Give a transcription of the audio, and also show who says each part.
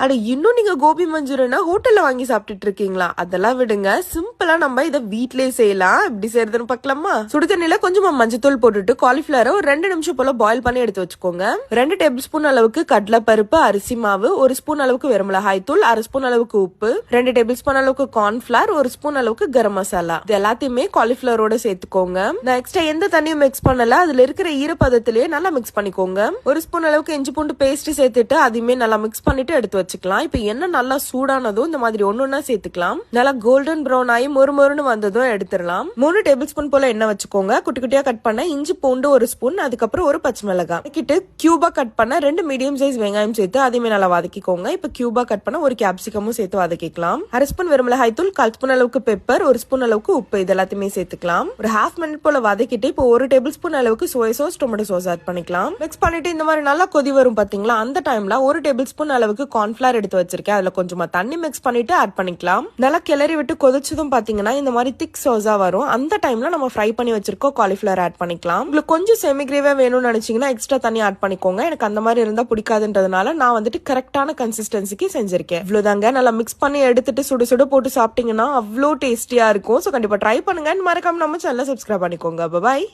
Speaker 1: அட இன்னும் நீங்க கோபி மஞ்சூரியனா ஹோட்டல்ல வாங்கி சாப்பிட்டுட்டு இருக்கீங்களா? அதெல்லாம் விடுங்க, சிம்பிளா நம்ம இதை வீட்லயே செய்யலாம். எப்படி செய்யறதுன்னு பாக்கலாமா? சுடு தண்ணியில கொஞ்சமா மஞ்சத்தூள் போட்டுட்டு காலிஃபிளவரை ஒரு 2 நிமிஷம் போல பாயில் பண்ணி எடுத்து வச்சுக்கோங்க. 2 டேபிள் ஸ்பூன் அளவுக்கு கடலை பருப்பு, அரிசி மாவு, 1 ஸ்பூன் அளவுக்கு வெறுமிளகாய் தூள், 1/2 ஸ்பூன் அளவுக்கு உப்பு, 2 டேபிள் ஸ்பூன் அளவுக்கு கார்ன்ஃபிளவர், 1 ஸ்பூன் அளவுக்கு கரம் மசாலா, இது எல்லாத்தையுமே காலிஃபிளவரோட சேர்த்துக்கோங்க. நான் எக்ஸ்ட்ரா எந்த தண்ணியும் மிக்ஸ் பண்ணல, அதுல இருக்கிற ஈரப்பதத்திலேயே நல்லா மிக்ஸ் பண்ணிக்கோங்க. 1 ஸ்பூன் அளவுக்கு இஞ்சி பூண்டு பேஸ்ட் சேர்த்துட்டு அதையுமே நல்லா மிக்ஸ் பண்ணிட்டு எடுத்து வச்சுக்கலாம். இப்ப என்ன நல்லா சூடானதும் இந்த மாதிரி ஒன்னொன்னா சேர்த்துக்கலாம். நல்லா கோல்டன் ப்ரௌன் ஆகி மொறுமொறுன்னு வந்ததும் எடுத்துடலாம். 3 டேபிள் ஸ்பூன் போல எண்ணெய் வச்சுக்கோங்க. குட்டி குட்டியா கட் பண்ண இஞ்சி பூண்டு 1 ஸ்பூன், அதுக்கப்புறம் 1 பச்சை மிளகாய் கிட்டு கியூபா கட் பண்ண 2 மீடியம் சைஸ் வெங்காயம் சேர்த்து அதையுமே நல்லா வதக்கிக்கோங்க. இப்ப கியூபா கட் பண்ண 1 கேப்சிகமும் சேர்த்து வதக்கிக்கலாம். 1/2 ஸ்பூன் வெறுமிளகாய் தூள், 1/4 ஸ்பூன் அளவுக்கு பெப்பர், 1 ஸ்பூன் அளவுக்கு உப்பு, இது எல்லாத்தையுமே சேர்த்துக்கலாம். ஒரு ½ மினிட் போல வதக்கிட்டு இப்போ 1 டேபிள் ஸ்பூன் அளவுக்கு soya sauce, tomato sauce add பண்ணிக்கலாம். மிக்ஸ் பண்ணிட்டு இந்த மாதிரி நல்லா கொதி வரும் பாத்தீங்களா, அந்த டைம்ல 1 டேபிள் ஸ்பூன் அளவுக்கு கார்ன்ஃபிளவர் எடுத்து வச்சிருக்கேன். அதுல கொஞ்சமா தண்ணி மிக்ஸ் பண்ணிட்டு ஆட் பண்ணிக்கலாம். நல்லா கிளறி விட்டு கொதிச்சதும் பாத்தீங்கன்னா இந்த மாதிரி திக் சாஸா வரும். அந்த டைம்ல நம்ம ஃப்ரை பண்ணி வச்சிருக்கோம் காலிஃபிளவர் ஆட் பண்ணிக்கலாம். உங்களுக்கு கொஞ்சம் செமி கிரேவியா வேணும்னு நினைச்சீங்கன்னா எக்ஸ்ட்ரா தண்ணி ஆட் பண்ணிக்கோங்க. எனக்கு அந்த மாதிரி இருந்தா பிடிக்காதுன்றதுனால நான் வந்துட்டு கரெக்டான கன்சிஸ்டன்சிக்கு செஞ்சிருக்கேன். இவ்வளவுதாங்க. நல்லா மிக்ஸ் பண்ணி எடுத்துட்டு சுட சுட போட்டு சாப்பிட்டீங்கன்னா அவ்வளோ டேஸ்டியா இருக்கும். சோ கண்டிப்பா ட்ரை பண்ணுங்க. மறக்காம நம்ம சேனலை சப்ஸ்கிரைப் பண்ணிக்கோங்க. பாய்.